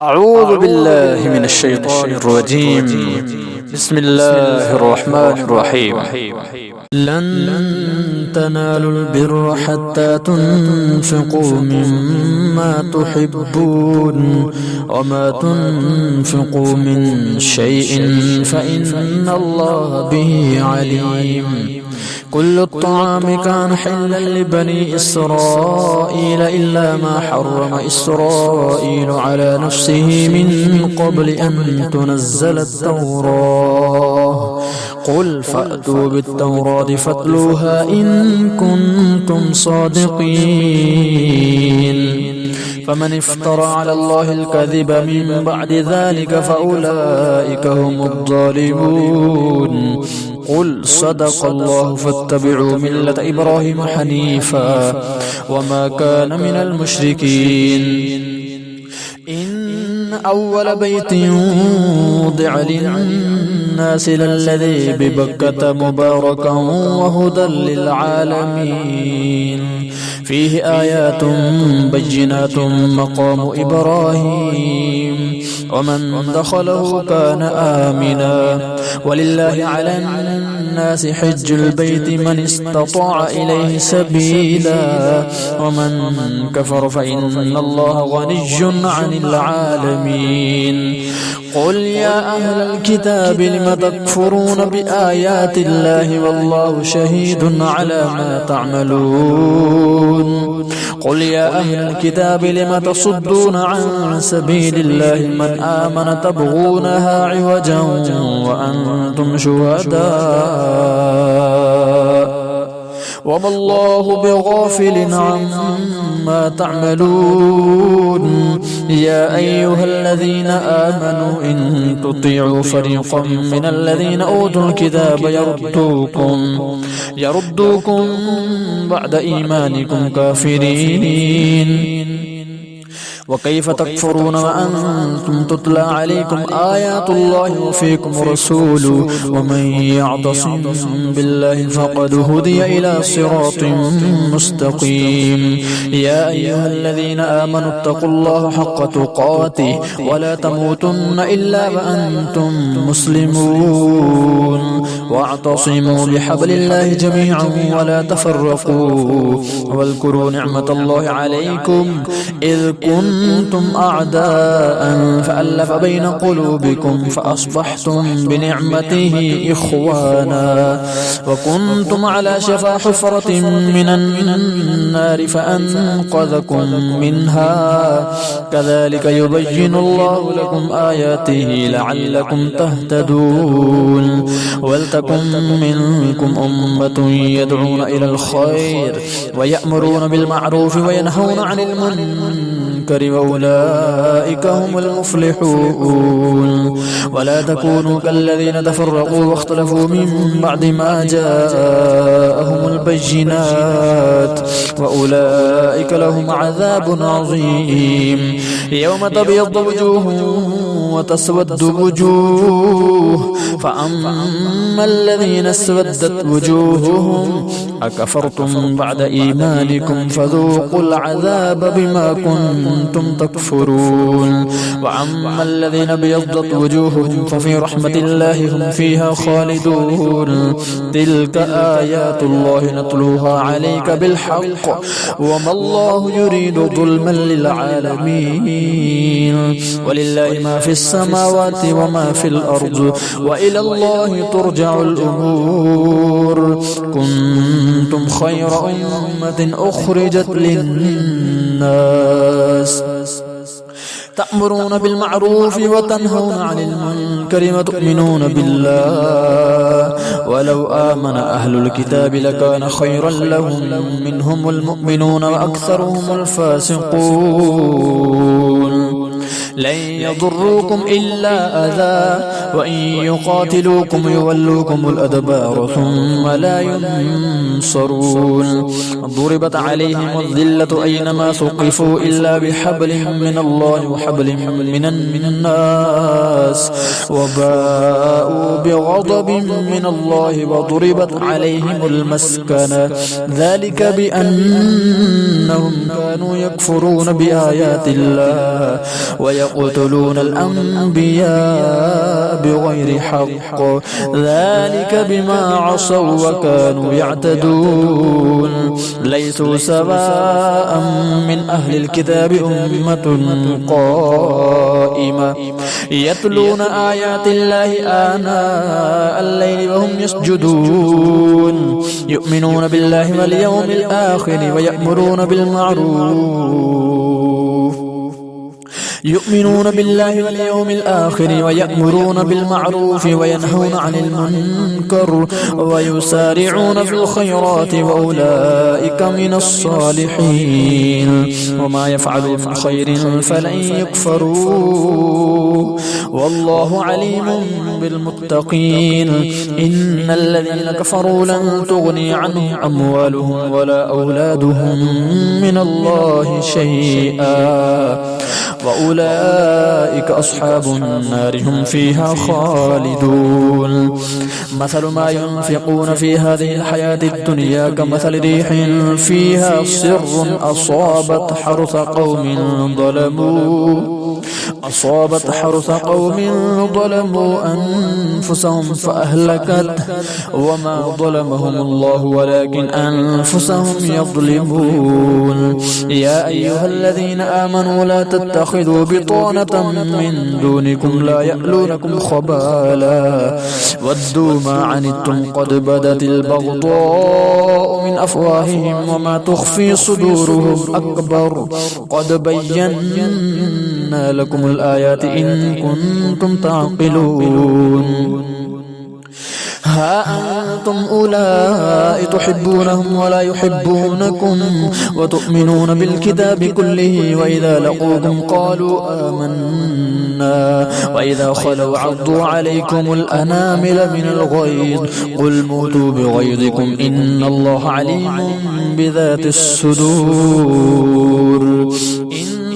أعوذ بالله من الشيطان الرجيم. بسم الله الرحمن الرحيم. لن تنالوا البر حتى تنفقوا مما تحبون وما تنفقوا من شيء فإن الله به عليم. كل الطعام كان حلا لبني إسرائيل إلا ما حرم إسرائيل على نفسه من قبل أن تنزل التوراة. قل فأتوا بالتوراة فاتلوها إن كنتم صادقين. فمن افترى على الله الكذب من بعد ذلك فأولئك هم الظالمون. قل صدق الله فاتبعوا ملة إبراهيم حنيفا وما كان من المشركين. إن أول بيت وضع للناس للذي ببكة مباركا وهدى للعالمين. فيه آيات بينات مقام إبراهيم ومن دخله كان آمنا. ولله على الناس حج البيت من استطاع إليه سبيلا ومن كفر فإن الله غني عن العالمين. قل يا أهل الكتاب لم تكفرون بآيات الله والله شهيد على ما تعملون. قل يا أهل الكتاب لم تصدون عن سبيل الله من آمن تبغونها عوجا وأنتم شهداء وما الله بغافل عما تعملون. يا أيها الذين آمنوا إن تطيعوا فريقا من الذين أوتوا الكتاب يردوكم بعد إيمانكم كافرين. وكيف تكفرون وأنتم تتلى عليكم آيات الله وفيكم رسوله ومن يعتصم بالله فقد هدي إلى صراط مستقيم. يا أيها الذين آمنوا اتقوا الله حق تقاته ولا تموتن إلا وأنتم مسلمون. واعتصموا بحبل الله جميعا ولا تفرقوا. واذكروا نعمة الله عليكم إذ كنتم أعداء فألف بين قلوبكم فأصبحتم بنعمته إخوانا وكنتم على شفا حفرة من النار فأنقذكم منها. كذلك يبين الله لكم آياته لعلكم تهتدون. ولتكن منكم أمة يدعون إلى الخير ويأمرون بالمعروف وينهون عن المنكر وأولئك هم المفلحون. ولا تكونوا كالذين تفرقوا واختلفوا من بعد ما جاءهم البينات وأولئك لهم عذاب عظيم. يوم تبيض وجوه وتسود وجوه فأما الذين اسودت وجوههم أكفرتم بعد إيمانكم فذوقوا العذاب بما كنتم تكفرون. وأما الذين ابيضت وجوههم ففي رحمة الله هم فيها خالدون. تلك آيات الله نتلوها عليك بالحق وما الله يريد ظلما للعالمين. ولله ما في السماوات وما في الأرض وإلى الله ترجع الأمور. كنتم خير أمة أخرجت للناس تأمرون بالمعروف وتنهون عن المنكر وتؤمنون بالله. ولو آمن أهل الكتاب لكان خيرا لهم منهم المؤمنون وأكثرهم الفاسقون. لن يضروكم إلا أذى وإن يقاتلوكم يولوكم الأدبار ثم لا ينصرون. ضربت عليهم الذلة أينما ثقفوا إلا بحبل من الله وحبل من الناس وباءوا بغضب من الله وضربت عليهم المسكنة ذلك بأنهم كانوا يكفرون بآيات الله ويقتلون الأنبياء بغير حق ذلك بما عصوا وكانوا يعتدون ليسوا سواء من أهل الكتاب أمة قائمة يتلون آيات الله آناء الليل وهم يسجدون يؤمنون بالله واليوم الآخر ويأمرون بالمعروف وينهون عن المنكر ويسارعون في الخيرات وأولئك من الصالحين وما يفعلوا من خير فلن يكفروه والله عليم بالمتقين إن الذين كفروا لن تغني عنهم أموالهم ولا أولادهم من الله شيئا وأولئك أصحاب النار هم فيها خالدون مثل ما ينفقون في هذه الحياة الدنيا كمثل ريح فيها صر أصابت حرث قوم ظلموا أنفسهم فأهلكت وما ظلمهم الله ولكن أنفسهم يظلمون يا أيها الذين آمنوا لا تتخذوا بطانة من دونكم لا يألونكم خبالا ودوا ما عنتم قد بدت البغضاء من أفواههم وما تخفي صدورهم أكبر قد بينا لكم الآيات إن كنتم تعقلون ها أنتم أولئك تحبونهم ولا يحبونكم وتؤمنون بالكتاب كله وإذا لقوكم قالوا آمنا وإذا خلوا عضوا عليكم الأنامل من الغيظ قل موتوا بغيظكم إن الله عليم بذات الصدور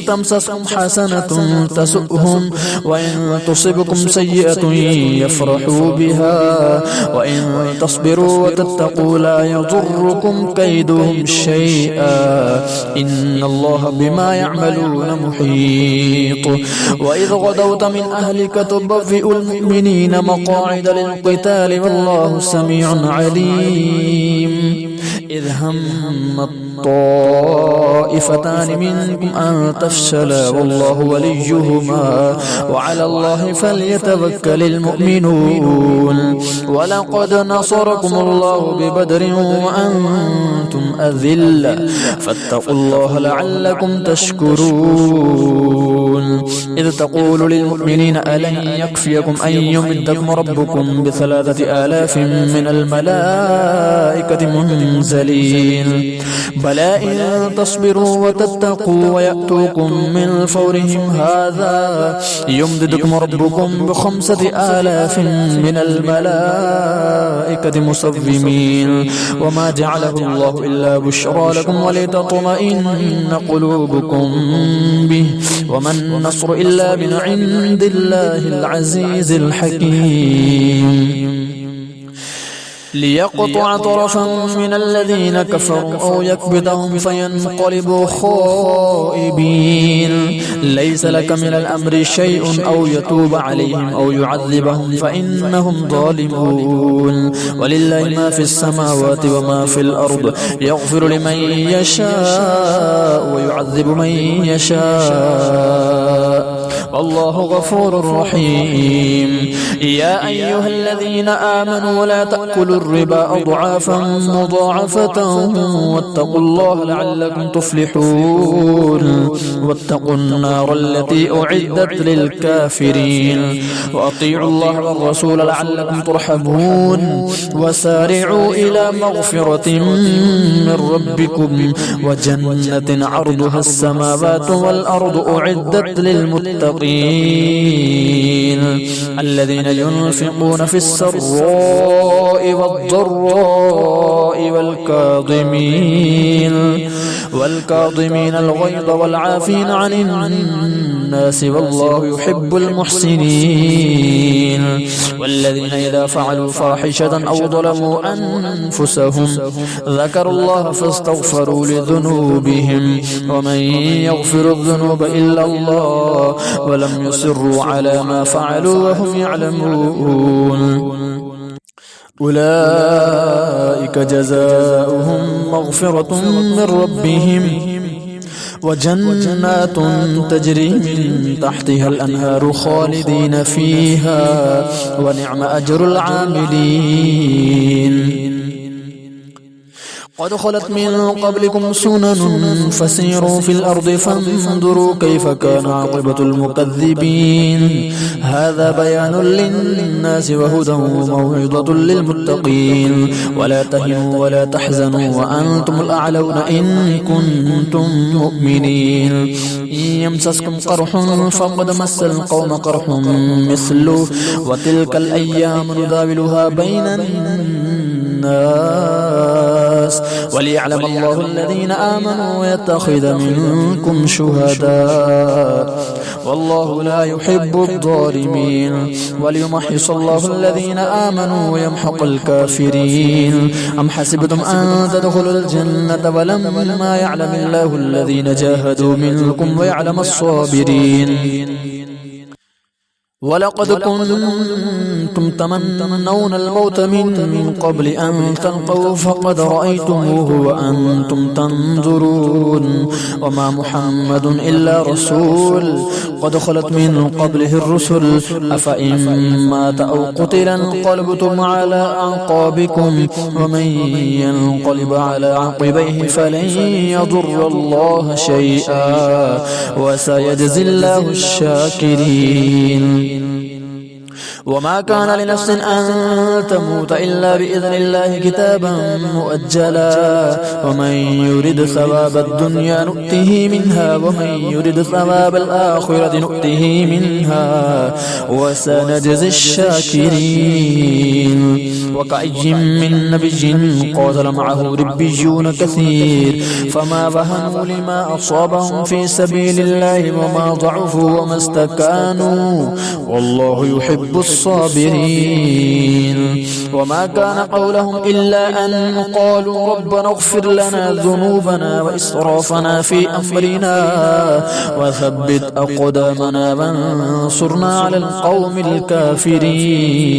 تمسسكم حسنة تسؤهم وإن تصبكم سيئة يفرحوا بها وإن تصبروا وتتقوا لا يضركم كيدهم شيئا إن الله بما يعملون محيط وإذ غدوت من أهلك تبوئ المؤمنين مقاعد للقتال والله سميع عليم إذ هم الطائفتان منكم أن تفشلا والله وليهما وعلى الله فليتوكل المؤمنون ولقد نصركم الله ببدر وأنتم أذلة فاتقوا الله لعلكم تشكرون إذ تقول للمؤمنين ألن يكفيكم أن يمدكم ربكم ب3,000 من الملائكة منزلين بلى إن تصبروا وتتقوا ويأتوكم من فورهم هذا يمددكم ربكم ب5,000 من الملائكة مسومين وما جعله الله إلا بشرى لكم ولتطمئن قلوبكم به وما النصر إلا من عند الله العزيز الحكيم ليقطع طرفا من الذين كفروا أو يكبتهم فينقلبوا خائبين ليس لك من الأمر شيء أو يتوب عليهم أو يعذبهم فإنهم ظالمون ولله ما في السماوات وما في الأرض يغفر لمن يشاء ويعذب من يشاء والله غفور رحيم يا أيها الذين آمنوا لا تأكلوا الربا أضعافا مضاعفة واتقوا الله لعلكم تفلحون واتقوا النار التي أعدت للكافرين وأطيعوا الله والرسول لعلكم ترحمون وسارعوا إلى مغفرة من ربكم وجنة عرضها السماوات والأرض أعدت للمتقين الذين ينفقون في السراء والضراء والكاظمين الغيظ والعافين عن الناس الناس والله يحب المحسنين. والذين إذا فعلوا فاحشة أو ظلموا أنفسهم ذكروا الله فاستغفروا لذنوبهم ومن يغفر الذنوب إلا الله ولم يصروا على ما فعلوا وهم يعلمون. أولئك جزاؤهم مغفرة من ربهم وجنات تجري من تحتها الأنهار خالدين فيها ونعم أجر العاملين. قد خلت من قبلكم سنن فسيروا في الأرض فانظروا كيف كان عاقبة المكذبين. هذا بيان للناس وهدى وموعظة للمتقين. ولا تهنوا ولا تحزنوا وأنتم الأعلون إن كنتم مؤمنين. إن يمسسكم قرح فقد مس القوم قرح مثله وتلك الأيام نداولها بين الناس وليعلم الله الذين آمنوا ويتخذ منكم شهداء والله لا يحب الظالمين. وليمحص الله الذين آمنوا ويمحق الكافرين. أم حسبتم أن تدخلوا الجنة ولما يعلم الله الذين جاهدوا منكم ويعلم الصابرين. ولقد كنتم تمنون الموت من قبل أن تلقوا فقد رأيتموه وأنتم تنظرون. وما محمد إلا رسول قد خلت من قبله الرسل أفإن مات أو قتل انقلبتم على أعقابكم ومن ينقلب على عقبيه فلن يضر الله شيئا وسيجزي الله الشاكرين. وما كان لنفس أن تموت إلا بإذن الله كتابا مؤجلا ومن يرد ثواب الدنيا نؤته منها ومن يرد ثواب الآخرة نؤته منها وسنجزي الشاكرين. وكأي من نبي قاتل معه ربيون كثير فما بهنوا لما أصابهم في سبيل الله وما ضعفوا وما استكانوا والله يحب الصابرين. وما كان قولهم إلا أن قالوا ربنا اغفر لنا ذنوبنا وإسرافنا في أمرنا وثبت أقدامنا وانصرنا على القوم الكافرين.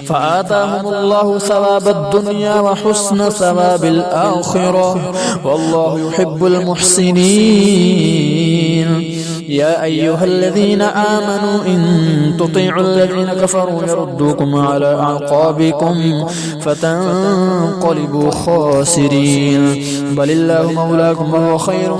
فآتاهم الله ثواب الدنيا وحسن ثواب الآخرة والله يحب المحسنين. يا أيها الذين آمنوا إن تطيعوا الذين كفروا يردوكم على أعقابكم فتنقلبوا خاسرين. بل الله مولاكم وهو خير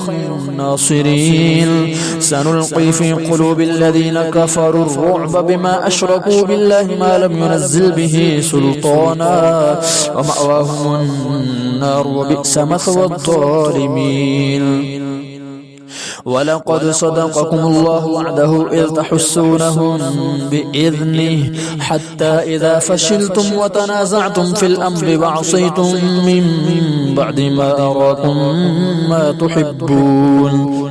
الناصرين. سنلقي في قلوب الذين كفروا الرعب بما أشركوا بالله ما لم ينزل به سلطانا ومأواهم النار وبئس مثوى الظالمين. ولقد صدقكم الله وعده إذ تحسونهم بإذنه حتى إذا فشلتم وتنازعتم في الأمر وعصيتم من بعد ما أراكم ما تحبون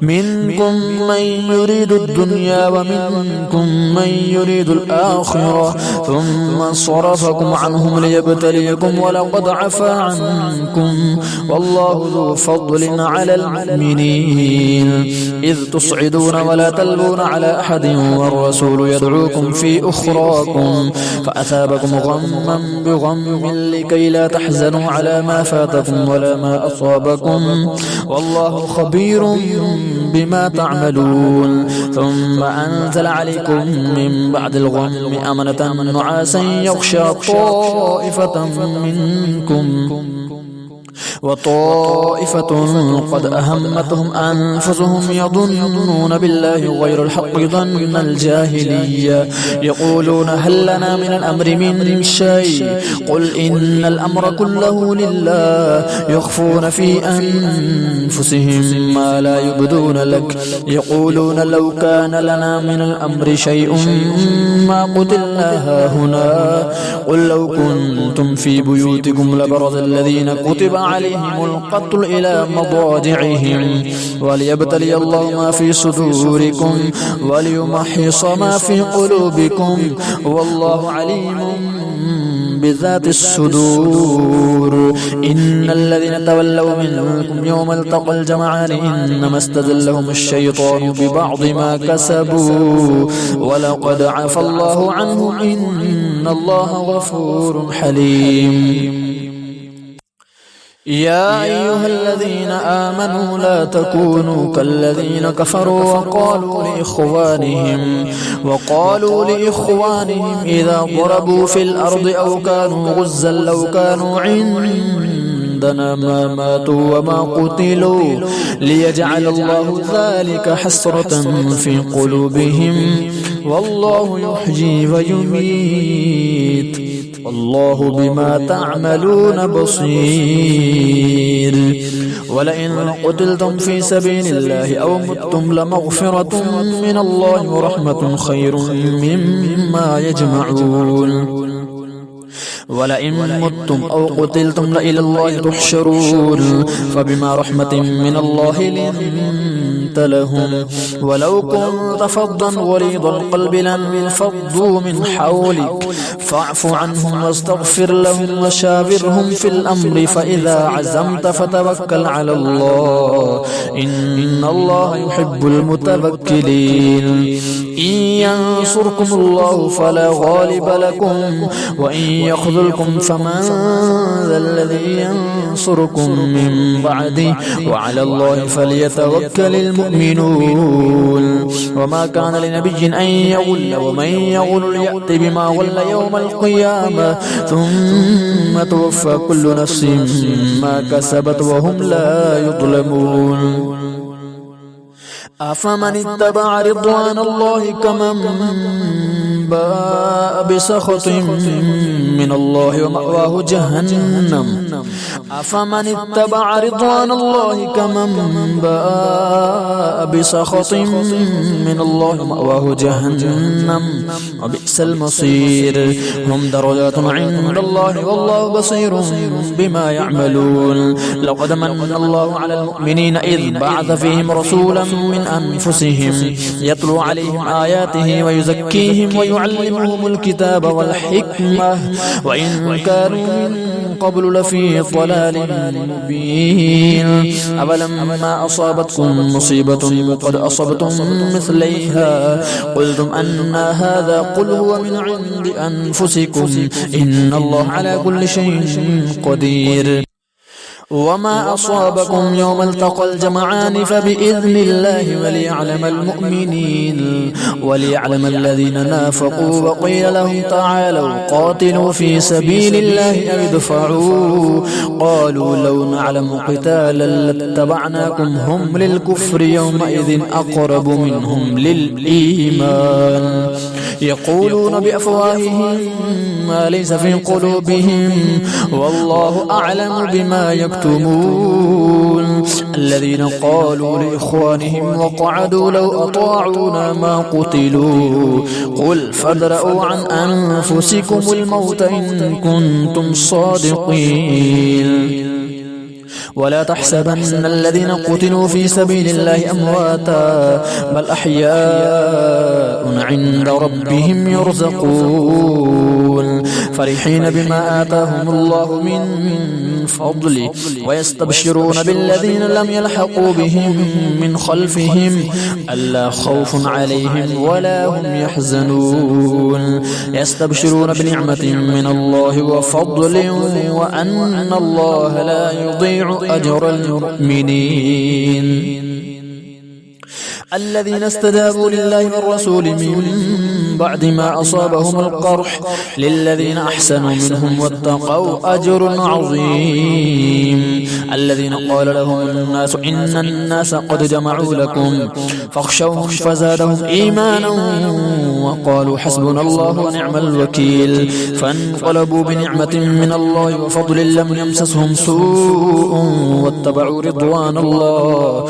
منكم من يريد الدنيا ومنكم من يريد الآخرة ثم صرفكم عنهم ليبتليكم ولقد عفا عنكم والله ذو فضل على المؤمنين. إذ تصعدون ولا تلوون على أحد والرسول يدعوكم في أخراكم فأثابكم غما بغم لكي لا تحزنوا على ما فاتكم ولا ما أصابكم والله خبير بما تعملون. ثم أنزل عليكم من بعد الغم أمنة نعاسا يغشى طائفة منكم وطائفة قد أهمتهم أنفسهم يظنون بالله غير الحق ظن الجاهلية يقولون هل لنا من الأمر من شيء قل إن الأمر كله لله يخفون في أنفسهم ما لا يبدون لك يقولون لو كان لنا من الأمر شيء ما قتلنا هاهنا قل لو كنتم في بيوتكم لبرز الذين كتب عليهم القتل إلى مضاجعهم وليبتلي الله ما في صدوركم وليمحص ما في قلوبكم والله عليم بذات الصدور. إن الذين تولوا منكم يوم التقى الجمعان إنما استزلهم الشيطان ببعض ما كسبوا ولقد عفى الله عنهم إن الله غفور حليم. يا أيها الذين آمنوا لا تكونوا كالذين كفروا وقالوا لإخوانهم إذا ضربوا في الأرض أو كانوا غزا لو كانوا عندنا ما ماتوا وما قتلوا ليجعل الله ذلك حسرة في قلوبهم والله يحيي ويميت والله بما تعملون بصير. ولئن قتلتم في سبيل الله أو متم لمغفرة من الله ورحمة خير مما يجمعون. ولئن متم أو قتلتم لإلى الله تحشرون فبما رحمة من الله لنت لهم ولو كنت فظا غليظ القلب لانفضوا من حولك فاعف عنهم واستغفر لهم وشاورهم في الأمر فإذا عزمت فتوكل على الله إن الله يحب المتوكلين. إن ينصركم الله فلا غالب لكم وإن يخذلكم فمن ذا الذي ينصركم من بعده وعلى الله فليتوكل المؤمنون. وما كان لنبي أن يغل ومن يغل يأت بما غل يوم القيامة ثم توفى كل نفس ما كسبت وهم لا يظلمون. أفمن اتبع رضوان الله كمن باء بسخط من الله ومأواه جهنم أفمن اتبع رضوان الله كمن باء بسخط من الله ومأواه جهنم وبئس المصير. هم درجات عند الله والله بصير بما يعملون. لقد من الله على المؤمنين إذ بعث فيهم رسولا من أنفسهم يتلو عليهم آياته ويزكيهم ويعلمهم الكتاب والحكمة وإن كانوا من قبل لفي ضلال مبين. أولما أصابتكم مصيبة قد أصبتم مثليها قلتم أن هذا قل هو من عند أنفسكم إن الله على كل شيء قدير. وما أصابكم يوم التقى الجمعان فبإذن الله وليعلم المؤمنين وليعلم الذين نافقوا وقيل لهم تعالوا قاتلوا في سبيل الله أو ادفعوا قالوا لو نعلم قتالا لاتبعناكم هم للكفر يومئذ أقرب منهم للإيمان. يقولون بأفواههم ما ليس في قلوبهم والله أعلم بما يكتمون. الذين قالوا لإخوانهم وقعدوا لو أطاعونا ما قتلوا قل فادرءوا عن أنفسكم الموت إن كنتم صادقين. ولا تحسبن الذين قتلوا في سبيل الله أمواتا بل أحياء عند ربهم يرزقون فرحين بما آتاهم الله من فضله ويستبشرون بالذين لم يلحقوا بهم من خلفهم ألا خوف عليهم ولا هم يحزنون. يستبشرون بنعمة من الله وفضل وأن الله لا يضيع أجر المؤمنين. الذين استجابوا لله والرسول من بعد ما أصابهم القرح للذين أحسنوا منهم واتقوا أجر عظيم. الذين قال لهم الناس إن الناس قد جمعوا لكم فاخشوهم فزادهم إيمانا وقالوا حسبنا الله ونعم الوكيل فانقلبوا بنعمة من الله وفضل لم يمسسهم سوء واتبعوا رضوان الله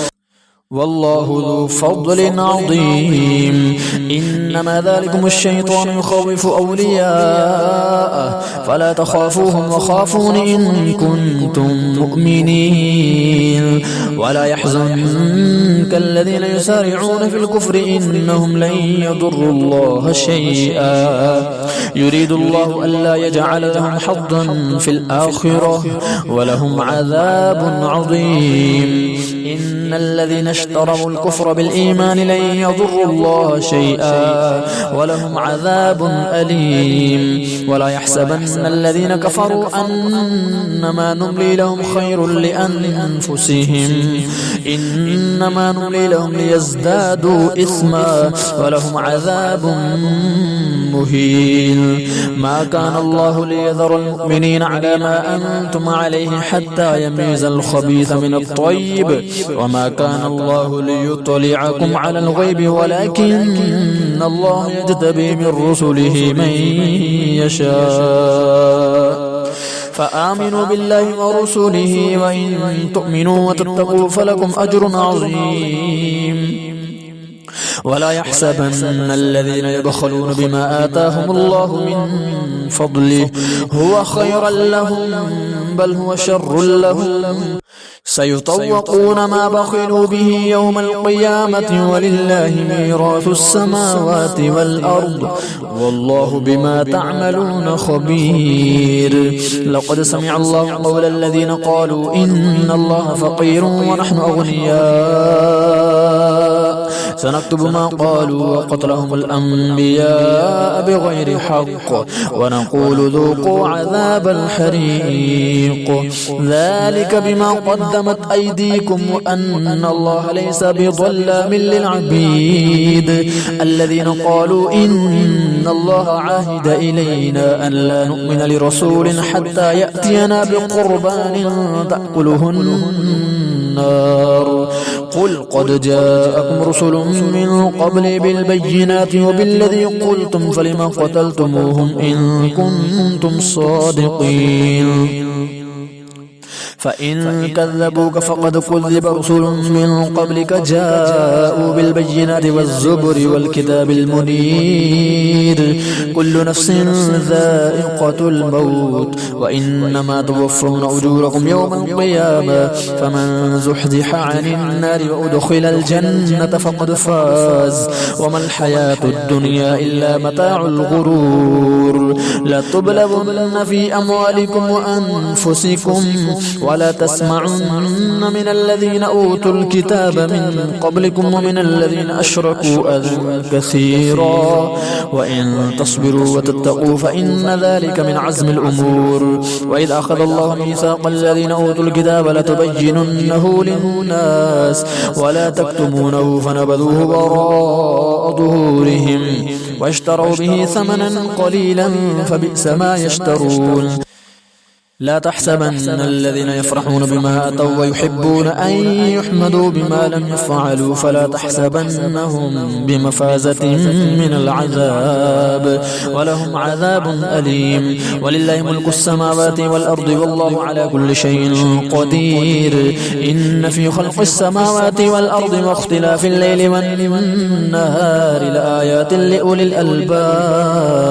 والله ذو فضل عظيم. إنما ذلكم الشيطان يخوف أولياءه فلا تخافوهم وخافون إن كنتم مؤمنين. ولا يحزنك الذين يسارعون في الكفر إنهم لن يضروا الله شيئا يريد الله ألا يجعل لهم حظا في الآخرة ولهم عذاب عظيم. إن الذين اشتروا الكفر بالإيمان لن يضروا الله شيئا ولهم عذاب أليم. ولا يحسبن الذين كفروا أنما نملي لهم خير لأنفسهم إنما نملي لهم ليزدادوا إثما ولهم عذاب مهين. ما كان الله ليذر المؤمنين على ما أنتم عليه حتى يميز الخبيث من الطيب وما كان الله ليطلعكم على الغيب ولكن الله يجتبي من رسله من يشاء. فآمنوا بالله ورسله وإن تؤمنوا وتتقوا فلكم أجر عظيم. ولا يحسبن الذين يبخلون بما آتاهم الله من فضله هو خيرا لهم بل هو شر لهم سيطوقون ما بخلوا به يوم القيامة ولله ميراث السماوات والأرض والله بما تعملون خبير. لقد سمع الله قول الذين قالوا إن الله فقير ونحن أغنياء سنكتب ما قالوا وقتلهم الأنبياء بغير حق ونقول ذوقوا عذاب الحريق ذلك بما قدمت أيديكم وأن الله ليس بظلام للعبيد. الذين قالوا إن الله عاهد إلينا أن لا نؤمن لرسول حتى يأتينا بقربان تأكله النار قل قد جاءكم رسل من قبل بالبينات وبالذي قلتم فلما قتلتموهم إن كنتم صادقين. فإن كذبوك فقد كذب رسل من قبلك جاءوا بالبينات والزبر والكتاب المنير كل نفس ذائقة الموت وإنما توفون أجوركم يوم القيامة فمن زحزح عن النار وأدخل الجنة فقد فاز وما الحياة الدنيا إلا متاع الغرور. لتبلغن في أموالكم وأنفسكم ولا تسمعن من الذين أوتوا الكتاب من قبلكم ومن الذين أشركوا أذى كثيرا وإن تصبروا وتتقوا فإن ذلك من عزم الأمور. وإذ أخذ الله ميثاق الذين أوتوا الكتاب لتبيننه للناس ولا تكتمونه فنبذوه وراء ظهورهم واشتروا به ثمنا قليلا فبئس ما يشترون. لا تحسبن الذين يفرحون بما أتوا ويحبون أن يحمدوا بما لم يفعلوا فلا تحسبنهم بمفازة من العذاب ولهم عذاب أليم. ولله ملك السماوات والأرض والله على كل شيء قدير. إن في خلق السماوات والأرض واختلاف الليل والنهار لآيات لأولي الألباب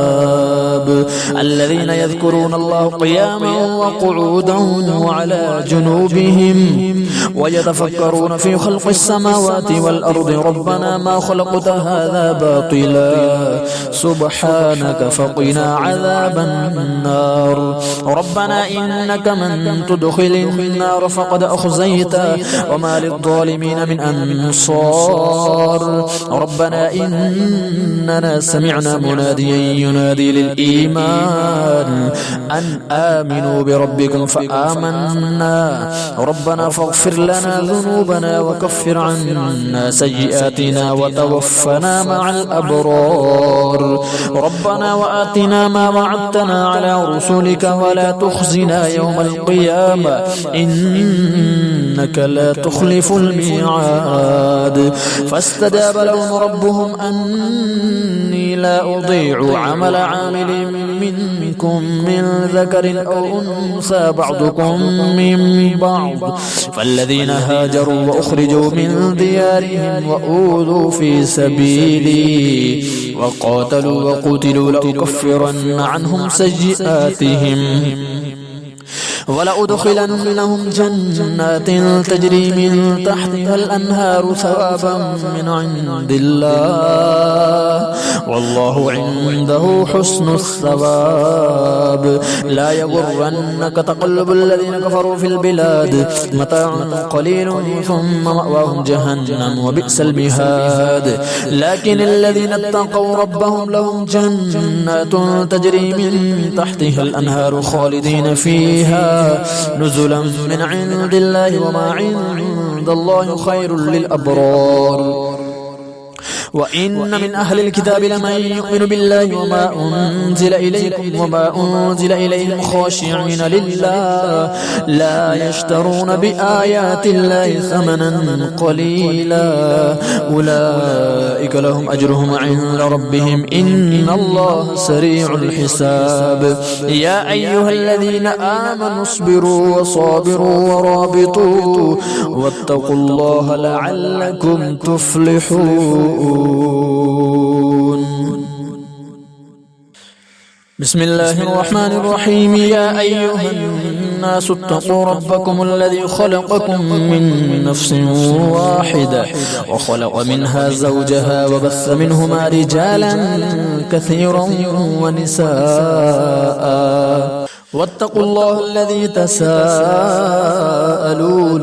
الذين يذكرون الله قياما وقعودا وعلى جنوبهم ويتفكرون في خلق السماوات والأرض ربنا ما خلقت هذا باطلا سبحانك فقنا عذاب النار. ربنا إنك من تدخل النار فقد أخزيته وما للظالمين من أنصار. ربنا إننا سمعنا مناديا ينادي للإيمان أن آمنوا بربكم فآمنا ربنا فاغفر لنا ذنوبنا وكفر عنا سيئاتنا وتوفنا مع الأبرار. ربنا وآتنا ما وعدتنا على رسلك ولا تخزنا يوم القيامة إنك لا تخلف الميعاد. فاستجاب لهم ربهم أني لا أضيع عمل عامل منكم من ذكر أو أنثى بعضكم من بعض فالذين هاجروا وأخرجوا من ديارهم وأوذوا في سبيلي وقاتلوا وقتلوا لأكفرن عنهم سيئاتهم ولأدخلنهم جنات تجري من تحتها الأنهار ثوابا من عند الله والله عنده حسن الثواب لا يغرنك تقلب الذين كفروا في البلاد متاع قليل ثم مأواهم جهنم وبئس المهاد لكن الذين اتقوا ربهم لهم جنات تجري من تحتها الأنهار خالدين فيها نزلا من عند الله وما عند الله خير للأبرار وإن من أهل الكتاب لمن يؤمن بالله وما أنزل إليكم وما أنزل إليهم خاشعين لله لا يشترون بآيات الله ثمنا قليلا أولئك لهم أجرهم عند ربهم إن الله سريع الحساب يا أيها الذين آمنوا اصبروا وصابروا ورابطوا واتقوا الله لعلكم تفلحون بسم الله الرحمن الرحيم يا أيها الناس اتقوا ربكم الذي خلقكم من نفس واحدة وخلق منها زوجها وبث منهما رجالا كثيرا ونساء واتقوا الله الذي تساءلون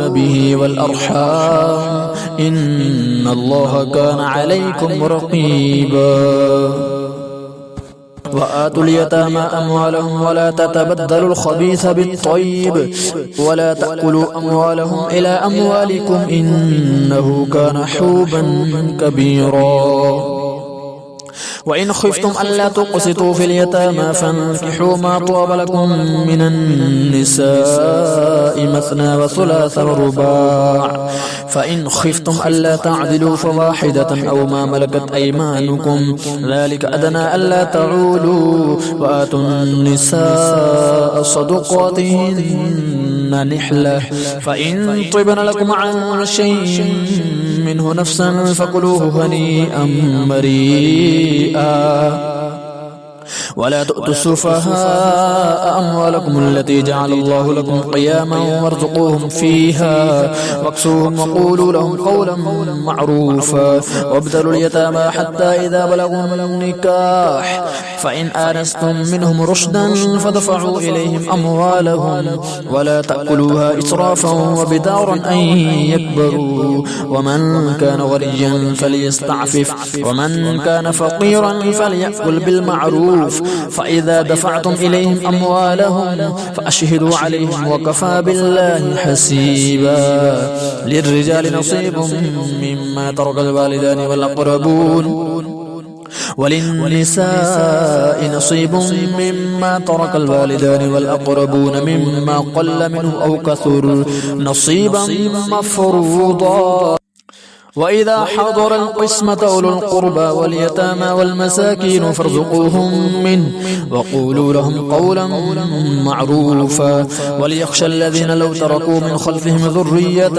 به والأرحام إن الله كان عليكم رقيبا وآتوا اليتامى أموالهم ولا تتبدلوا الخبيث بالطيب ولا تأكلوا أموالهم إلى أموالكم إنه كان حوبا كبيرا وإن خفتم ألا تقسطوا في اليتامى فانكحوا ما طاب لكم من النساء مثنى وثلاث ورباع فإن خفتم ألا تعدلوا فواحدة أو ما ملكت أيمانكم ذلك أدنى ألا تعولوا وآتوا النساء صدقاتهن نحلة فإن طبن لكم عن شيء منه نفسا فكلوه هنيئا مريئا ولا تؤتوا السفهاء أموالكم التي جعل الله لكم قياما وارزقوهم فيها واكسوهم وقولوا لهم قولا معروفا وابتلوا اليتامى حتى إذا بلغوا النكاح فإن آنستم منهم رشدا فدفعوا إليهم أموالهم ولا تأكلوها إسرافا وبدارا أن يكبروا ومن كان غنيا فليستعفف ومن كان فقيرا فليأكل بالمعروف فإذا دفعتم إليهم أموالهم فأشهدوا عليهم وكفى بالله حسيبا للرجال نصيب مما ترك الوالدان والأقربون وللنساء نصيب مما ترك الوالدان والأقربون مما قل منه أو كثر نصيبا مفروضا وإذا حضر القسمة أولو القربى واليتامى والمساكين فارزقوهم منه وقولوا لهم قولا معروفا وليخشى الذين لو تركوا من خلفهم ذرية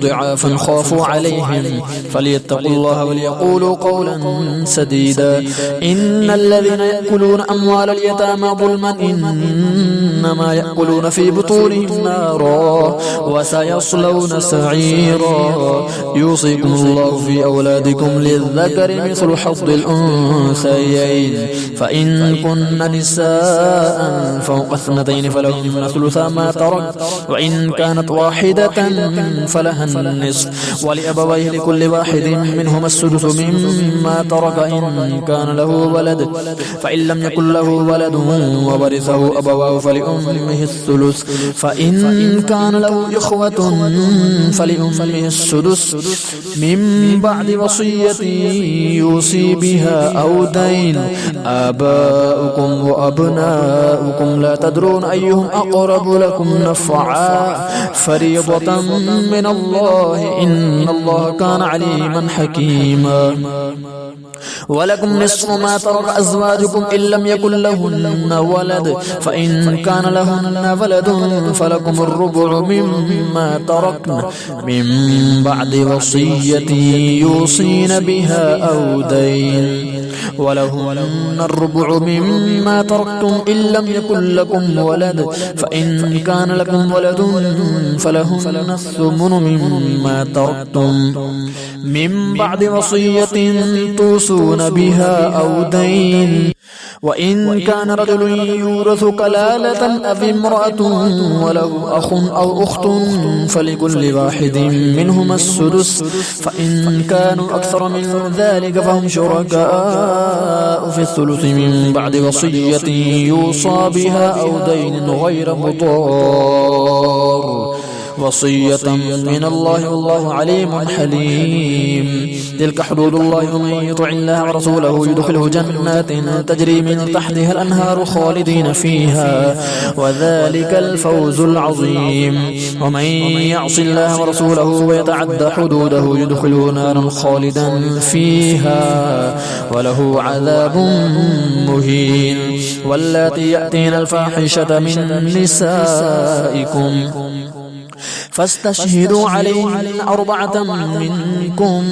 ضعافا خافوا عليهم فليتقوا الله وليقولوا قولا سديدا إن الذين يأكلون أموال اليتامى ظلما إنما يأكلون في بطونهم نارا وسيصلون سعيرا يوصيكم الله في أولادكم للذكر مثل حظ الأنثيين فإن كن نساء فوق اثنتين فلهن ثلث ما ترك وإن كانت واحدة فلها النصف ولأبويه لكل واحد منهما السدس مما ترك إن كان له ولد فإن لم يكن له ولد وورثه أبواه فلأمه الثلث فإن كان له إخوة فلأمه السدس من بعد وصية يوصي بها أو دين آباؤكم وأبناؤكم لا تدرون أيهم أقرب لكم نفعا فريضة من الله إن الله كان عليما حكيما ولكم نصف ما ترك أزواجكم إن لم يكن لهن ولد فإن كان لهن ولد فلكم الربع مما تركن من بعد وصية يوصين بها أو دين ولهن الربع مما تركتم إن لم يكن لكم ولد فإن كان لكم ولد فلهن الثمن مما تركتم من بعد وصية توصون بها أو دين وإن كان رجل يورث كلالة أو امرأة وله أخ أو أخت فلكل واحد منهما السدس فإن كانوا أكثر من ذلك فهم شركاء في الثلث من بعد وصية يوصى بها أو دين غير مضار وصية من الله والله عليم حليم. تلك حدود الله ومن يطع الله ورسوله يدخله جنات تجري من تحتها الأنهار خالدين فيها وذلك الفوز العظيم. ومن يعص الله ورسوله ويتعد حدوده يدخله نارا خالدا فيها وله عذاب مهين. واللاتي يأتين الفاحشة من نسائكم فاستشهدوا عليهن 4 منكم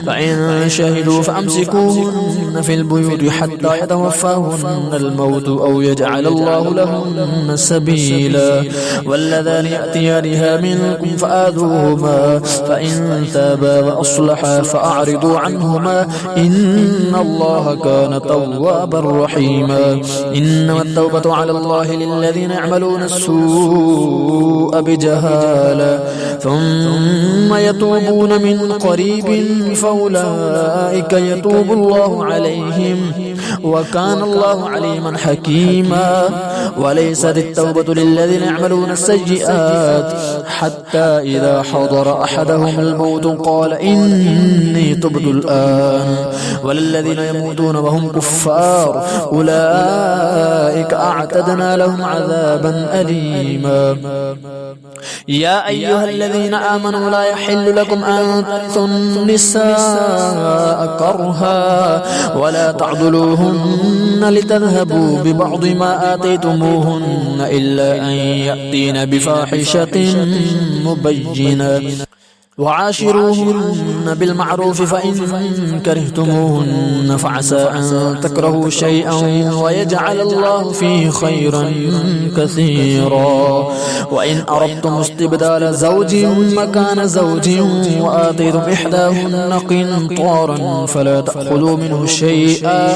فإن شهدوا فأمسكوهن في البيوت حتى يتوفاهن الموت أو يجعل الله لهن سبيلا. واللذان يأتيانها منكم فآذوهما فإن تابا وأصلحا فأعرضوا عنهما إن الله كان توابا رحيما. إنما التوبة على الله للذين يعملون السوء بجهالة ثم يتوبون من قريب فأولئك يتوب الله عليهم وكان الله عليما حكيما. وليست التوبة للذين يعملون السيئات حتى إذا حضر أحدهم الموت قال إني تبت الآن وللذين يموتون وهم كفار أولئك أعتدنا لهم عذابا أليما. يا أيها الذين آمنوا لا يحل لكم أن ترثوا النساء كرها ولا تعضلوهن لتذهبوا ببعض ما آتيتموهن إلا أن يأتين بفاحشة مبينة وعاشروهن بالمعروف فإن كرهتموهن فعسى أن تكرهوا شيئا ويجعل الله فيه خيرا كثيرا. وإن أردتم استبدال زوج مكان زوج وآتيتم إحداهن قنطارا فلا تأخذوا منه شيئا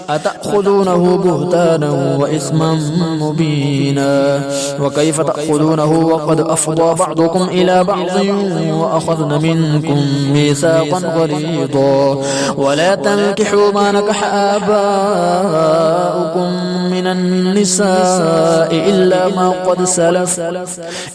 أتأخذونه بهتانا وإثما مبينا. وكيف تأخذونه وقد أفضى بعضكم إلى بعض وأخذن منكم ميثاقا غليظا. ولا تنكحوا ما نكح آباؤكم من النساء إلا ما قد سلف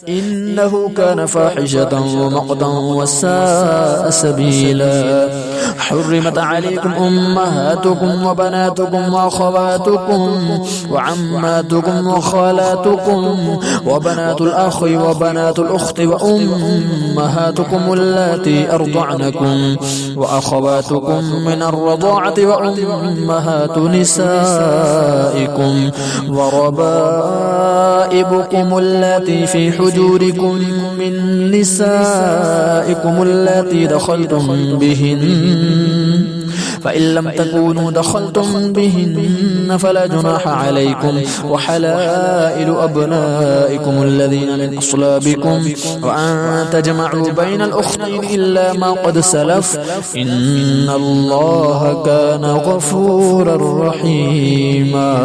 إنه كان فاحشة ومقتا وساء سبيلا. حرمت عليكم أمهاتكم وبناتكم وأخواتكم وعماتكم وخالاتكم وبنات الأخ وبنات الأخت وأمهاتكم اللاتي أرضعنكم وأخواتكم من الرضاعة وأمهات نسائكم وربائبكم اللاتي في حجوركم من نسائكم اللاتي دخلتم بهن فإن لم تكونوا دخلتم بهن فلا جناح عليكم وحلائل أبنائكم الذين من أصلابكم وأن تجمعوا بين الأختين إلا ما قد سلف إن الله كان غفورا رحيما.